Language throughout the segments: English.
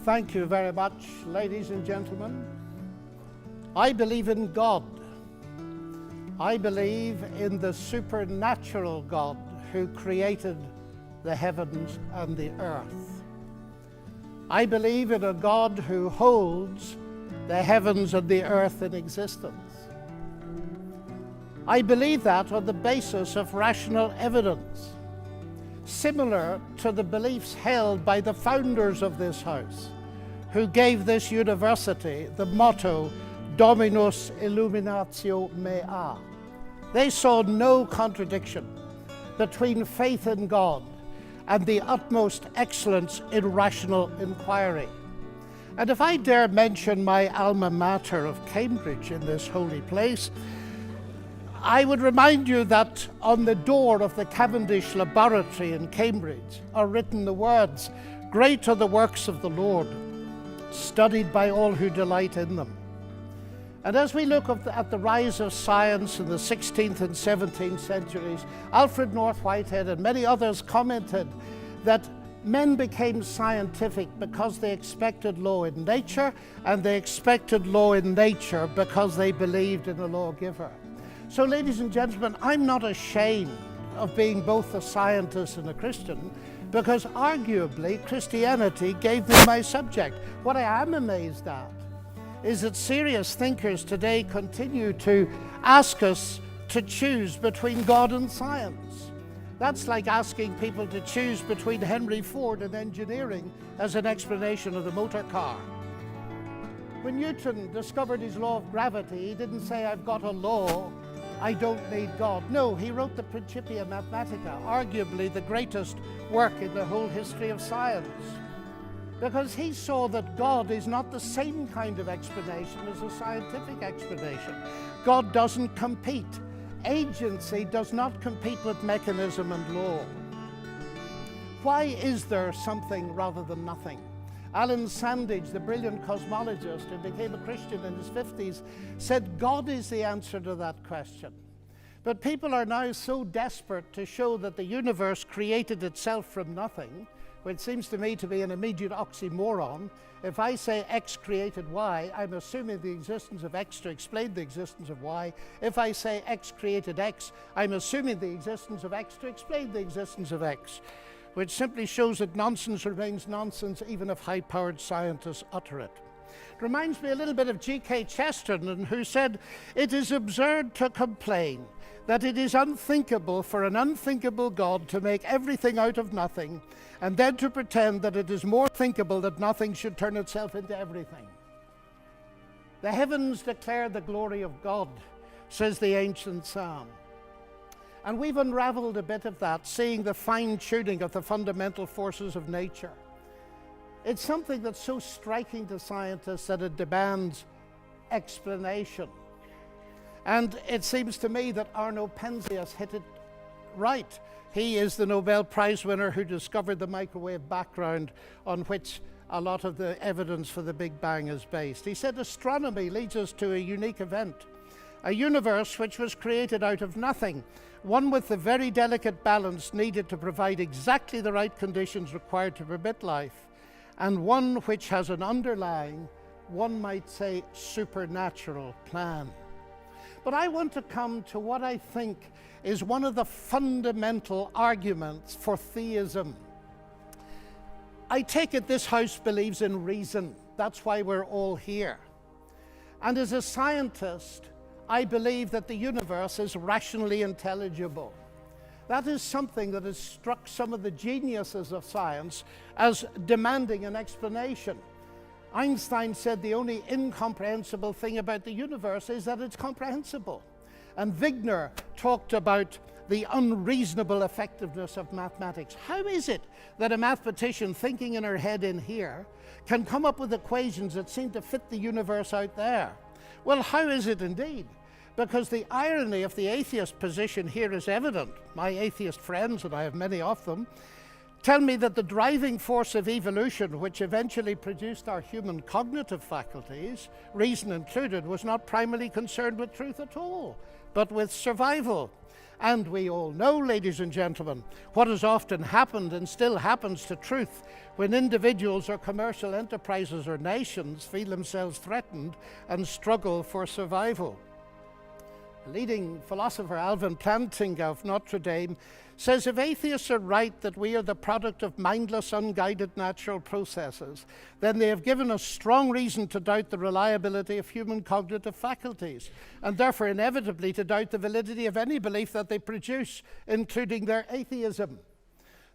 Thank you very much, ladies and gentlemen. I believe in God. I believe in the supernatural God who created the heavens and the earth. I believe in a God who holds the heavens and the earth in existence. I believe that on the basis of rational evidence, similar to the beliefs held by the founders of this house, who gave this university the motto Dominus Illuminatio Mea. They saw no contradiction between faith in God and the utmost excellence in rational inquiry. And if I dare mention my alma mater of Cambridge in this holy place, I would remind you that on the door of the Cavendish Laboratory in Cambridge are written the words, "Great are the works of the Lord, studied by all who delight in them." And as we look at the rise of science in the 16th and 17th centuries, Alfred North Whitehead and many others commented that men became scientific because they expected law in nature, and they expected law in nature because they believed in a lawgiver. So, ladies and gentlemen, I'm not ashamed of being both a scientist and a Christian, because arguably Christianity gave me my subject. What I am amazed at is that serious thinkers today continue to ask us to choose between God and science. That's like asking people to choose between Henry Ford and engineering as an explanation of the motor car. When Newton discovered his law of gravity, he didn't say, "I've got a law, I don't need God." No, he wrote the Principia Mathematica, arguably the greatest work in the whole history of science, because he saw that God is not the same kind of explanation as a scientific explanation. God doesn't compete. Agency does not compete with mechanism and law. Why is there something rather than nothing? Alan Sandage, the brilliant cosmologist who became a Christian in his 50s, said God is the answer to that question. But people are now so desperate to show that the universe created itself from nothing, which seems to me to be an immediate oxymoron. If I say X created Y, I'm assuming the existence of X to explain the existence of Y. If I say X created X, I'm assuming the existence of X to explain the existence of X, which simply shows that nonsense remains nonsense even if high-powered scientists utter it. It reminds me a little bit of G.K. Chesterton, who said, "It is absurd to complain that it is unthinkable for an unthinkable God to make everything out of nothing, and then to pretend that it is more thinkable that nothing should turn itself into everything." The heavens declare the glory of God, says the ancient psalm. And we've unraveled a bit of that, seeing the fine-tuning of the fundamental forces of nature. It's something that's so striking to scientists that it demands explanation. And it seems to me that Arno Penzias hit it right. He is the Nobel Prize winner who discovered the microwave background on which a lot of the evidence for the Big Bang is based. He said astronomy leads us to a unique event, a universe which was created out of nothing, one with the very delicate balance needed to provide exactly the right conditions required to permit life, and one which has an underlying, one might say, supernatural plan. But I want to come to what I think is one of the fundamental arguments for theism. I take it this house believes in reason. That's why we're all here. And as a scientist, I believe that the universe is rationally intelligible. That is something that has struck some of the geniuses of science as demanding an explanation. Einstein said the only incomprehensible thing about the universe is that it's comprehensible. And Wigner talked about the unreasonable effectiveness of mathematics. How is it that a mathematician thinking in her head in here can come up with equations that seem to fit the universe out there? Well, how is it indeed? Because the irony of the atheist position here is evident. My atheist friends, and I have many of them, tell me that the driving force of evolution, which eventually produced our human cognitive faculties, reason included, was not primarily concerned with truth at all, but with survival. And we all know, ladies and gentlemen, what has often happened and still happens to truth when individuals or commercial enterprises or nations feel themselves threatened and struggle for survival. Leading philosopher Alvin Plantinga of Notre Dame says if atheists are right that we are the product of mindless, unguided natural processes, then they have given us strong reason to doubt the reliability of human cognitive faculties, and therefore inevitably to doubt the validity of any belief that they produce, including their atheism.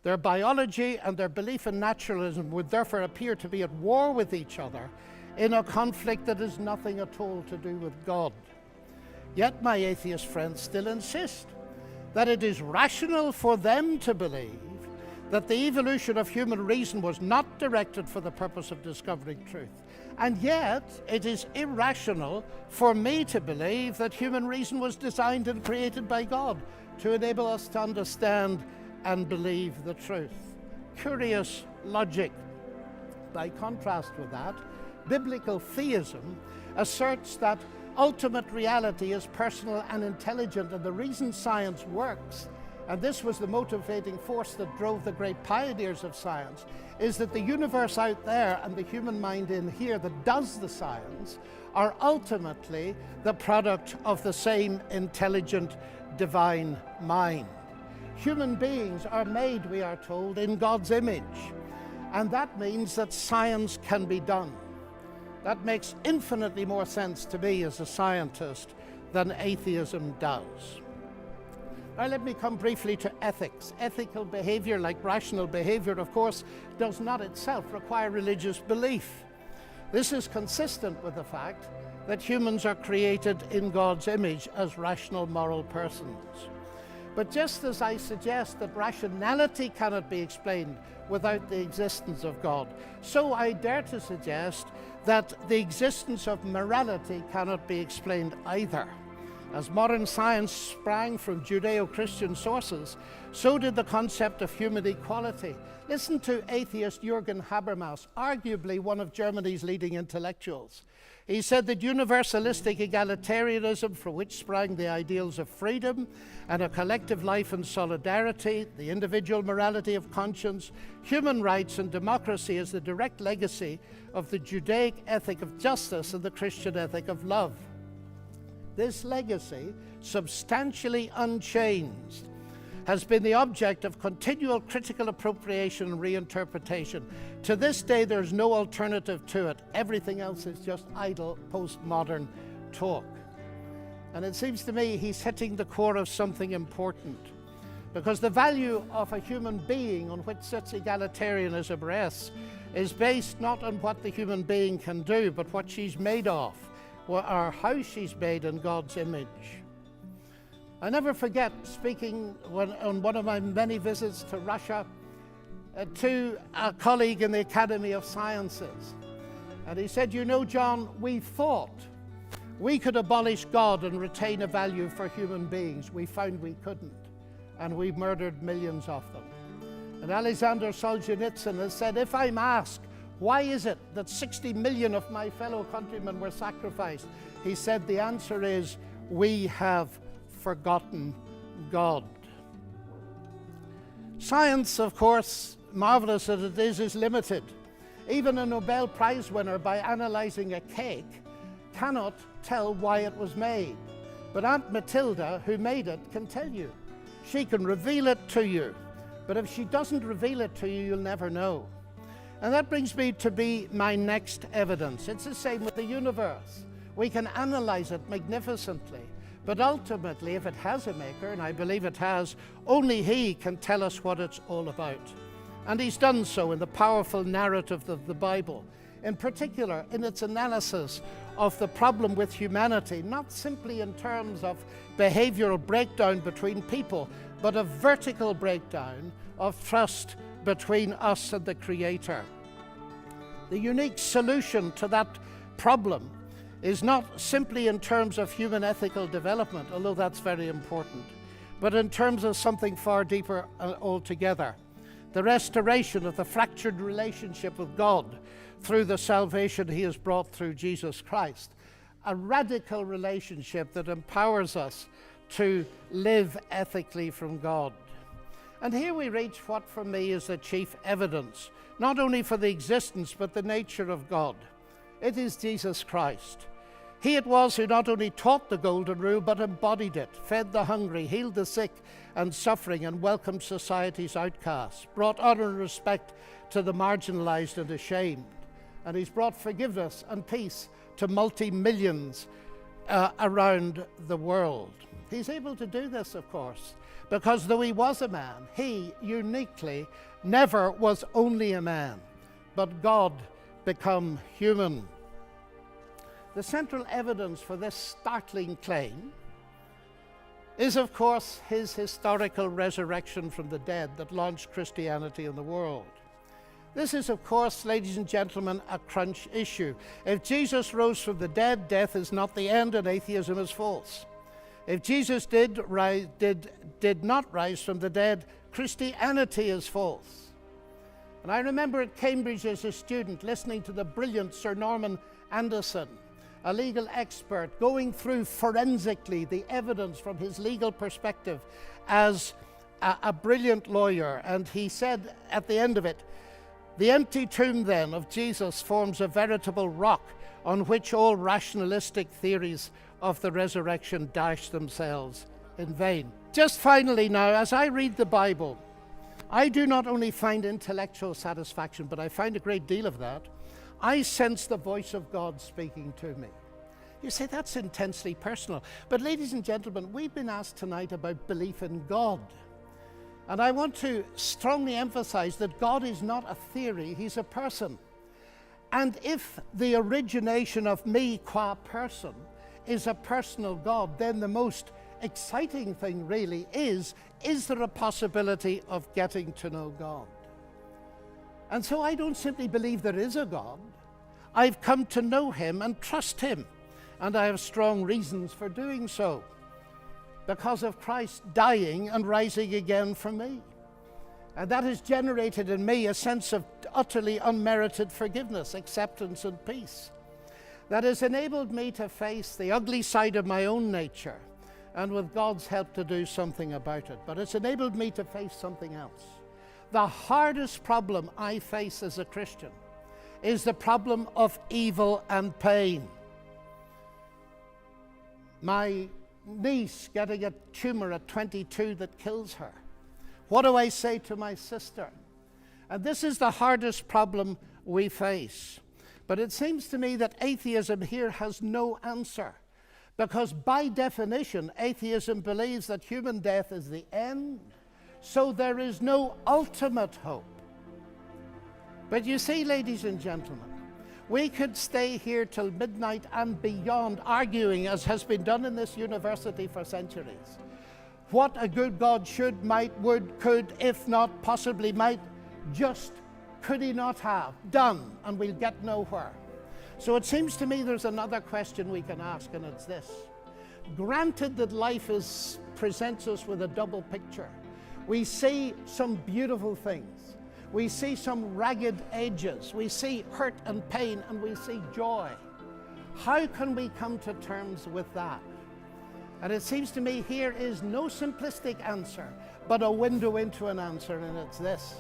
Their biology and their belief in naturalism would therefore appear to be at war with each other in a conflict that has nothing at all to do with God. Yet my atheist friends still insist that it is rational for them to believe that the evolution of human reason was not directed for the purpose of discovering truth. And yet it is irrational for me to believe that human reason was designed and created by God to enable us to understand and believe the truth. Curious logic. By contrast with that, biblical theism asserts that ultimate reality is personal and intelligent, and the reason science works, and this was the motivating force that drove the great pioneers of science, is that the universe out there and the human mind in here that does the science are ultimately the product of the same intelligent divine mind. Human beings are made, we are told, in God's image, and that means that science can be done. That makes infinitely more sense to me as a scientist than atheism does. Now let me come briefly to ethics. Ethical behavior, like rational behavior, of course, does not itself require religious belief. This is consistent with the fact that humans are created in God's image as rational moral persons. But just as I suggest that rationality cannot be explained without the existence of God, so I dare to suggest that the existence of morality cannot be explained either. As modern science sprang from Judeo-Christian sources, so did the concept of human equality. Listen to atheist Jürgen Habermas, arguably one of Germany's leading intellectuals. He said that universalistic egalitarianism, from which sprang the ideals of freedom and a collective life and solidarity, the individual morality of conscience, human rights and democracy, is the direct legacy of the Judaic ethic of justice and the Christian ethic of love. This legacy, substantially unchanged, has been the object of continual critical appropriation and reinterpretation. To this day, there's no alternative to it. Everything else is just idle postmodern talk. And it seems to me he's hitting the core of something important, because the value of a human being on which such egalitarianism rests is based not on what the human being can do, but what she's made of, or how she's made in God's image. I never forget speaking on one of my many visits to Russia to a colleague in the Academy of Sciences. And he said, "You know, John, we thought we could abolish God and retain a value for human beings. We found we couldn't, and we murdered millions of them." And Alexander Solzhenitsyn has said, "If I'm asked, why is it that 60 million of my fellow countrymen were sacrificed?" He said, the answer is, we have forgotten God. Science, of course, marvelous as it is limited. Even a Nobel Prize winner, by analyzing a cake, cannot tell why it was made. But Aunt Matilda, who made it, can tell you. She can reveal it to you. But if she doesn't reveal it to you, you'll never know. And that brings me to my next evidence. It's the same with the universe. We can analyze it magnificently. But ultimately, if it has a maker, and I believe it has, only he can tell us what it's all about. And he's done so in the powerful narrative of the Bible, in particular in its analysis of the problem with humanity, not simply in terms of behavioral breakdown between people, but a vertical breakdown of trust between us and the Creator. The unique solution to that problem is not simply in terms of human ethical development, although that's very important, but in terms of something far deeper altogether. The restoration of the fractured relationship with God through the salvation he has brought through Jesus Christ. A radical relationship that empowers us to live ethically from God. And here we reach what for me is the chief evidence, not only for the existence but the nature of God. It is Jesus Christ. He it was who not only taught the golden rule but embodied it, fed the hungry, healed the sick and suffering, and welcomed society's outcasts, brought honor and respect to the marginalized and ashamed. And he's brought forgiveness and peace to multi-millions around the world. He's able to do this, of course, because though he was a man, he uniquely never was only a man, but God become human. The central evidence for this startling claim is, of course, his historical resurrection from the dead that launched Christianity in the world. This is, of course, ladies and gentlemen, a crunch issue. If Jesus rose from the dead, death is not the end and atheism is false. If Jesus did not rise from the dead, Christianity is false. And I remember at Cambridge as a student listening to the brilliant Sir Norman Anderson, a legal expert, going through forensically the evidence from his legal perspective as a brilliant lawyer. And he said at the end of it, "The empty tomb then of Jesus forms a veritable rock on which all rationalistic theories of the resurrection dash themselves in vain." Just finally now, as I read the Bible, I do not only find intellectual satisfaction, but I find a great deal of that. I sense the voice of God speaking to me. You say that's intensely personal. But ladies and gentlemen, we've been asked tonight about belief in God. And I want to strongly emphasize that God is not a theory, he's a person. And if the origination of me qua person is a personal God, then the most exciting thing really is there a possibility of getting to know God? And so I don't simply believe there is a God. I've come to know him and trust him. And I have strong reasons for doing so, because of Christ dying and rising again for me. And that has generated in me a sense of utterly unmerited forgiveness, acceptance, and peace. That has enabled me to face the ugly side of my own nature, and with God's help to do something about it. But it's enabled me to face something else. The hardest problem I face as a Christian is the problem of evil and pain. My niece getting a tumor at 22 that kills her. What do I say to my sister? And this is the hardest problem we face. But it seems to me that atheism here has no answer, because by definition, atheism believes that human death is the end, so there is no ultimate hope. But you see, ladies and gentlemen, we could stay here till midnight and beyond arguing, as has been done in this university for centuries, what a good God should, might, would, could, if not, possibly might, just could he not have done, and we'll get nowhere. So it seems to me there's another question we can ask, and it's this. Granted that life presents us with a double picture. We see some beautiful things. We see some ragged edges. We see hurt and pain, and we see joy. How can we come to terms with that? And it seems to me here is no simplistic answer, but a window into an answer, and it's this.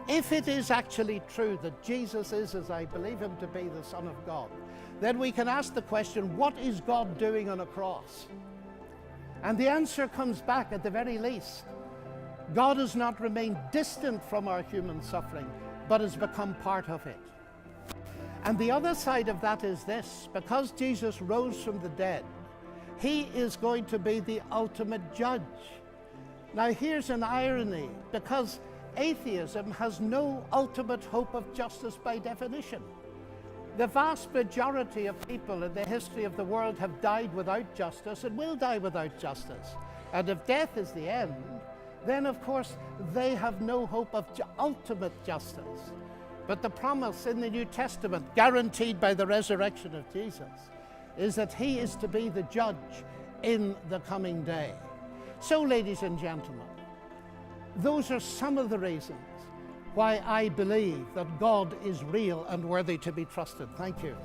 If it is actually true that Jesus is, as I believe him to be, the Son of God, then we can ask the question, what is God doing on a cross? And the answer comes back at the very least. God has not remained distant from our human suffering, but has become part of it. And the other side of that is this: because Jesus rose from the dead, he is going to be the ultimate judge. Now here's an irony, because atheism has no ultimate hope of justice by definition. The vast majority of people in the history of the world have died without justice and will die without justice. And if death is the end, then of course they have no hope of ultimate justice. But the promise in the New Testament, guaranteed by the resurrection of Jesus, is that he is to be the judge in the coming day. So, ladies and gentlemen, those are some of the reasons why I believe that God is real and worthy to be trusted. Thank you.